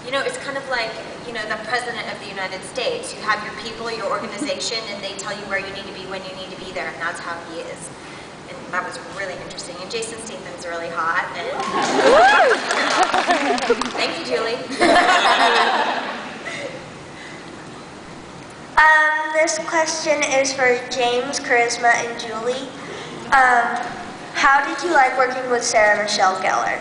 You know, it's kind of like, you know, the President of the United States. You have your people, your organization, and they tell you where you need to be when you need to be there, and that's how he is. And that was really interesting. And Jason Statham's really hot. And thank you, Julie. This question is for James, Charisma, and Julie. How did you like working with Sarah Michelle Gellar?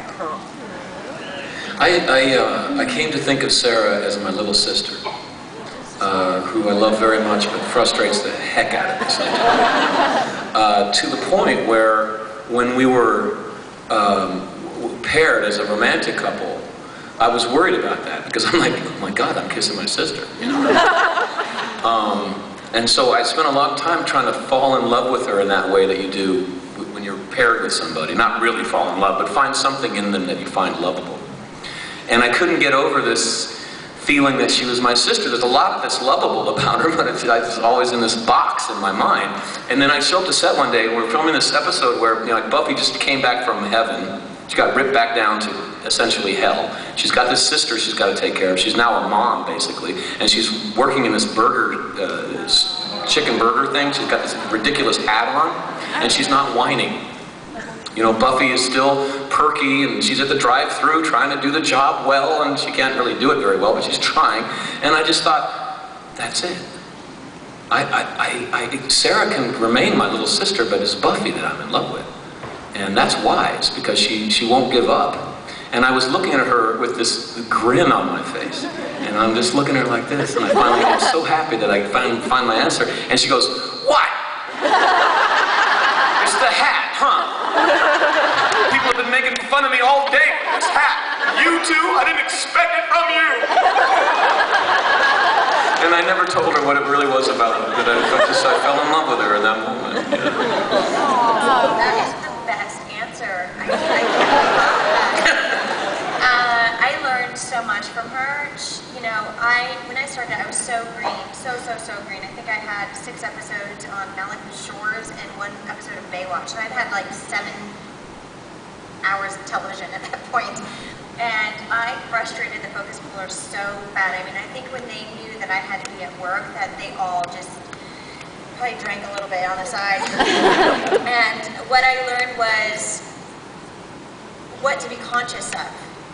I came to think of Sarah as my little sister, who I love very much, but frustrates the heck out of me sometimes. To the point where, when we were paired as a romantic couple, I was worried about that, because I'm like, oh my God, I'm kissing my sister, you know? And so I spent a lot of time trying to fall in love with her in that way that you do when you're paired with somebody. Not really fall in love, but find something in them that you find lovable. And I couldn't get over this feeling that she was my sister. There's a lot that's lovable about her, but it's always in this box in my mind. And then I show up to set one day, and we're filming this episode where, you know, like Buffy just came back from heaven. She got ripped back down to essentially hell. She's got this sister she's got to take care of. She's now a mom, basically. And she's working in this this chicken burger thing. She's got this ridiculous hat on, and she's not whining. You know, Buffy is still perky, and she's at the drive-thru trying to do the job well, and she can't really do it very well, but she's trying. And I just thought, that's it. Sarah can remain my little sister, but it's Buffy that I'm in love with. And that's wise, because she won't give up. And I was looking at her with this grin on my face. And I'm just looking at her like this, and I finally get so happy that I find my answer. And she goes, what? It's the hat, huh? People have been making fun of me all day with this hat. You too? I didn't expect it from you. And I never told her what it really was about her, but I fell in love with her in that moment. Yeah. Oh, that is the best answer. I learned so much from her. You know, when I started, I was so green, so green. I think I had 6 episodes on Malibu Shores and 1 episode of Baywatch. So I'd had like 7 hours of television at that point. And I frustrated the focus pullers so bad. I mean, I think when they knew that I had to be at work, that they all just probably drank a little bit on the side. And what I learned was what to be conscious of.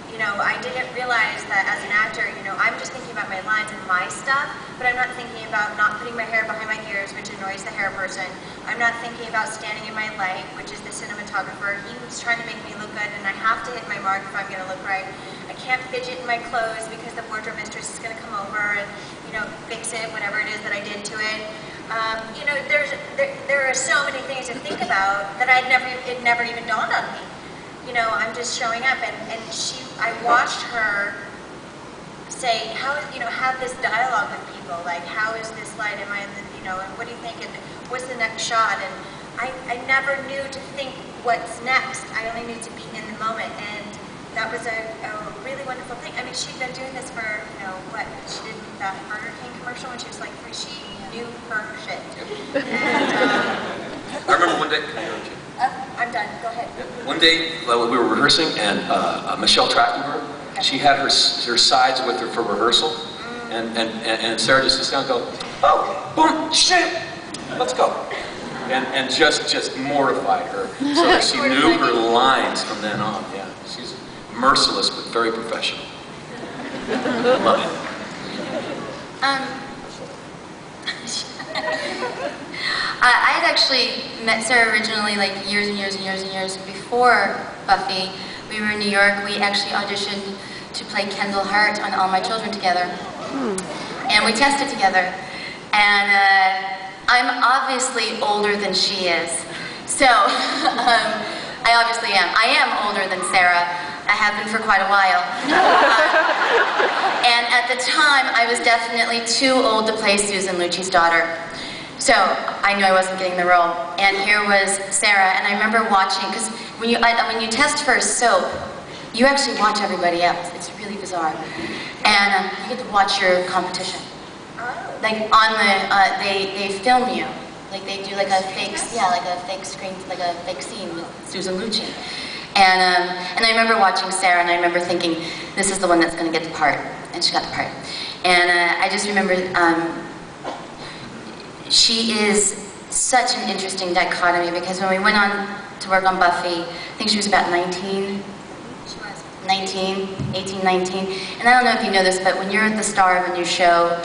You know, I didn't realize that as an actor, you know, I'm just thinking about my lines and my stuff, but I'm not thinking about not putting my hair behind my ears, which annoys the hair person. I'm not thinking about standing in my light, which is the cinematographer. He was trying to make me look good, and I have to hit my mark if I'm going to look right. I can't fidget in my clothes because the wardrobe mistress is going to come over and, you know, fix it, whatever it is that I did to it. You know, there are so many things to think about that it never even dawned on me. You know, I'm just showing up, and I watched her say, have this dialogue with people, like, how is this light, you know, and what do you think, and what's the next shot, and I never knew to think what's next. I only knew to be in the moment, and that was a really wonderful thing. I mean, she'd been doing this for, you know, she did that Burger King commercial when she was like 3, she knew her shit. And, I remember one day, I'm done, go ahead. One day, we were rehearsing, and Michelle Trachtenberg, she had her sides with her for rehearsal, and Sarah just sits down and goes, oh, boom, shit, let's go. And just mortified her, so that she knew her lines from then on. Yeah, she's merciless, but very professional. Love it. I had actually met Sarah originally like years and years before Buffy. We were in New York. We actually auditioned to play Kendall Hart on All My Children together. And we tested together. And I'm obviously older than she is. So I obviously am. I am older than Sarah. I have been for quite a while. And at the time, I was definitely too old to play Susan Lucci's daughter. So I knew I wasn't getting the role. And here was Sarah, and I remember watching, because when you test for a soap, you actually watch everybody else. It's really bizarre. And you get to watch your competition. Like on the, they film you. Like they do like a fake, like a fake screen, like a fake scene with Susan Lucci. And I remember watching Sarah, and I remember thinking, this is the one that's going to get the part, and she got the part. And I just remember she is such an interesting dichotomy, because when we went on to work on Buffy, I think she was about 19. She was. 18, 19. And I don't know if you know this, but when you're the star of a new show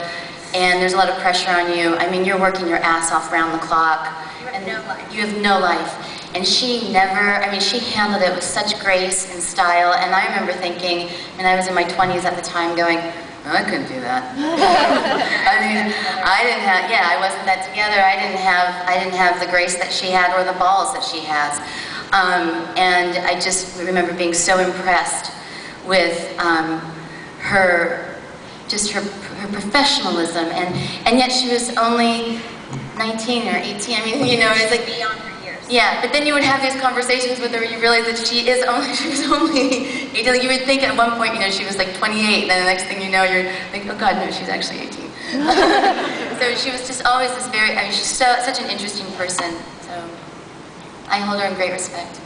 and there's a lot of pressure on you, I mean, you're working your ass off round the clock. You have no life. You have no life. And she never, I mean, she handled it with such grace and style. And I remember thinking, and I was in my 20s at the time, going, oh, I couldn't do that. I mean, I wasn't that together. I didn't have the grace that she had or the balls that she has. And I just remember being so impressed with her professionalism, and yet she was only 19 or 18. I mean, you know, it's like beyond her years. Yeah, but then you would have these conversations with her where you realize that she was only 18. You would think at one point, you know, she was like 28, and then the next thing you know, you're like, oh God, no, she's actually 18. So she was just always this very, I mean, she's such an interesting person. So I hold her in great respect.